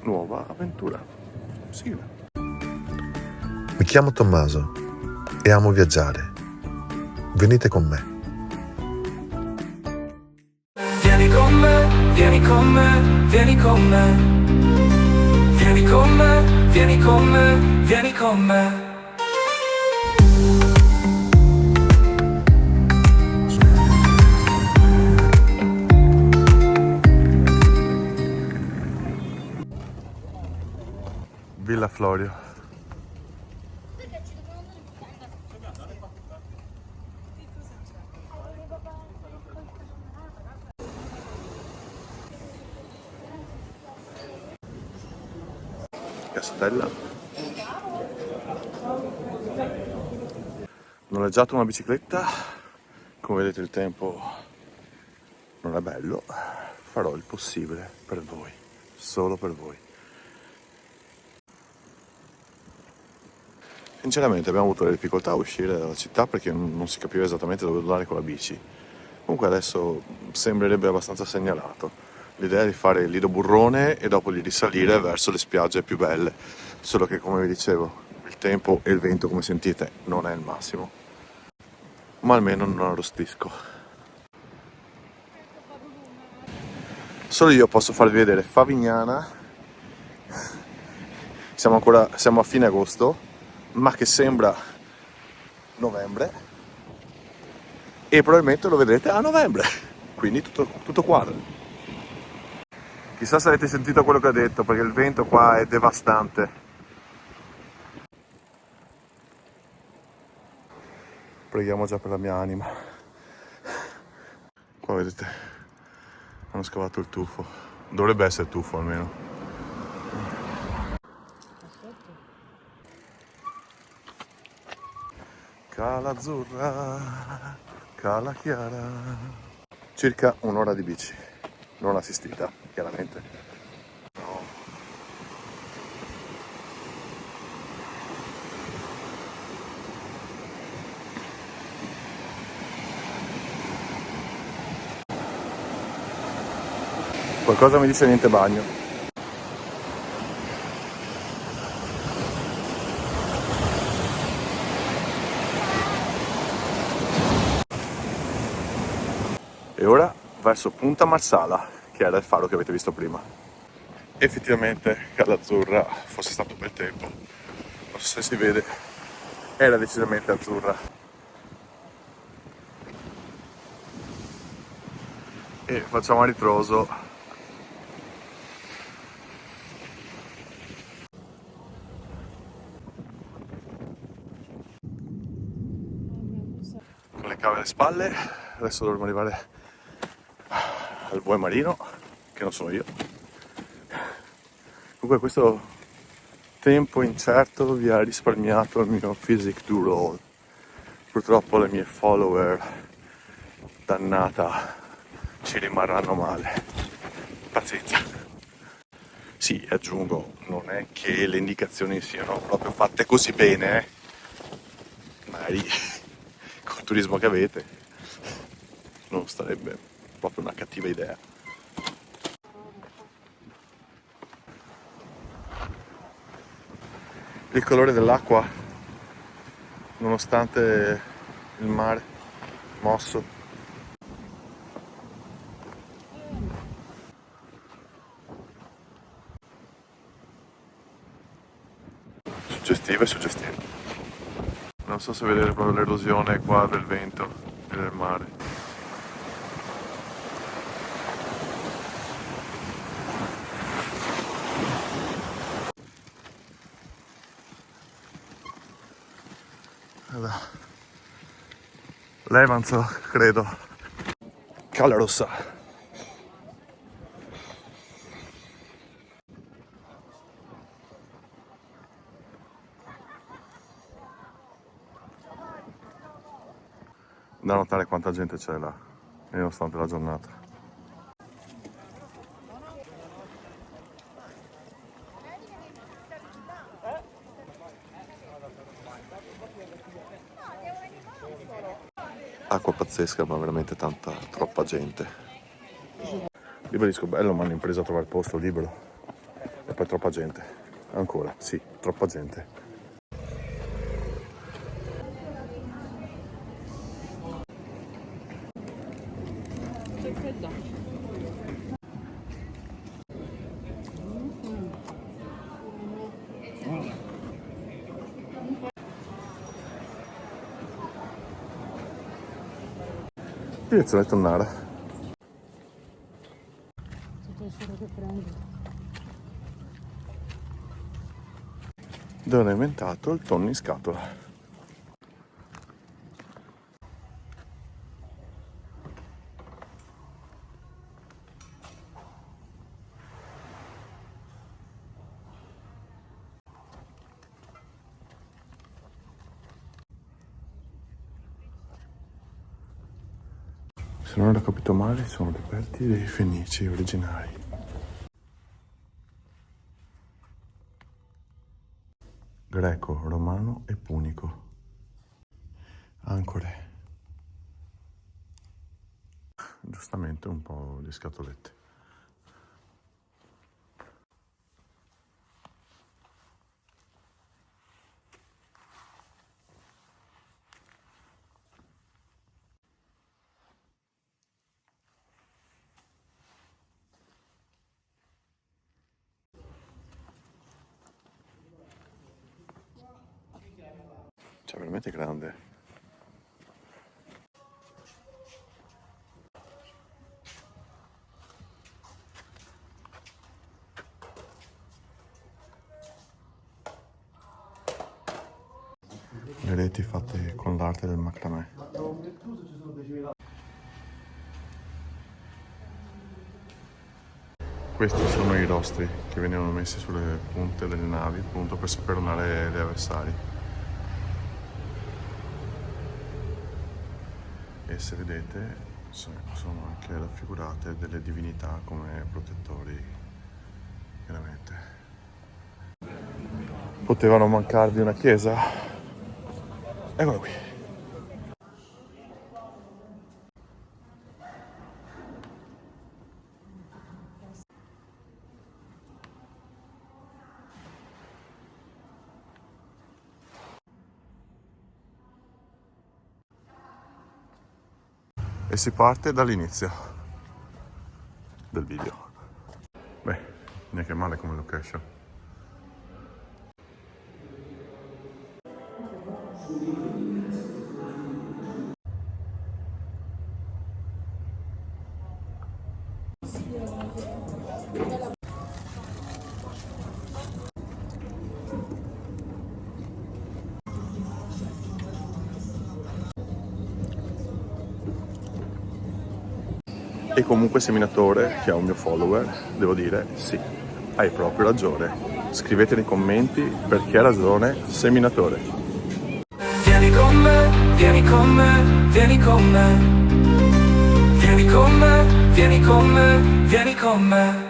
nuova avventura. Sigla. Mi chiamo Tommaso e amo viaggiare. Venite con me. Vieni con me, vieni con me, vieni con me. Vieni con me, vieni con me, vieni con me. Villa Florio. Castella. Ho noleggiato una bicicletta, come vedete il tempo non è bello, farò il possibile per voi, solo per voi. Sinceramente abbiamo avuto delle difficoltà a uscire dalla città perché non si capiva esattamente dove andare con la bici. Comunque adesso sembrerebbe abbastanza segnalato. L'idea è di fare il Lido Burrone e dopo di risalire verso le spiagge più belle. Solo che, come vi dicevo, il tempo e il vento, come sentite, non è il massimo. Ma almeno non arrostisco. Solo io posso farvi vedere Favignana. Siamo a fine agosto, ma che sembra novembre. E probabilmente lo vedrete a novembre. Quindi tutto quadra. Chissà se avete sentito quello che ho detto, perché il vento qua è devastante. Preghiamo già per la mia anima. Qua vedete, hanno scavato il tuffo. Dovrebbe essere tuffo almeno. Cala azzurra, cala chiara. Circa un'ora di bici, non assistita, chiaramente. Qualcosa mi dice niente bagno. E ora verso Punta Marsala, che era il faro che avete visto prima. Effettivamente Cala Azzurra, fosse stato un bel tempo, non so se si vede, era decisamente azzurra. E facciamo a ritroso. Con le cave alle spalle, adesso dovremo arrivare al buon marino, che non sono io. Comunque questo tempo incerto vi ha risparmiato il mio physique du roll. Purtroppo le mie follower, dannata, ci rimarranno male. Pazienza. Sì, aggiungo, non è che le indicazioni siano proprio fatte così bene, magari col turismo che avete non sarebbe proprio una cattiva idea. Il colore dell'acqua, nonostante il mare mosso, suggestivo e suggestivo. Non so se vedete proprio l'erosione qua del vento e del mare. Levanzo, credo. Cala Rossa. Da notare quanta gente c'è là, nonostante la giornata. Acqua pazzesca, ma veramente troppa gente. Ribadisco, bello, ma hanno impreso a trovare il posto libero. poi troppa gente. Ancora, sì, troppa gente. C'è freddo. Direzione Tonnara. Tutto il sole che prende. Dove hanno inventato il tonno in scatola. Se non ho capito male, sono reperti dei Fenici originari. Greco, romano e punico. Ancore. Giustamente un po' di scatolette. Cioè, veramente grande. Le reti fatte con l'arte del macramè. Questi sono i rostri che venivano messi sulle punte delle navi, appunto per speronare gli avversari. E se vedete sono anche raffigurate delle divinità come protettori, veramente. Potevano mancarvi una chiesa? Eccola qui. E si parte dall'inizio del video. Beh, neanche male come location. E comunque seminatore, che è un mio follower, devo dire sì, hai proprio ragione. Scrivete nei commenti perché ha ragione seminatore. Vieni con me, vieni con me, vieni con me. Vieni con me, vieni con me, vieni con me.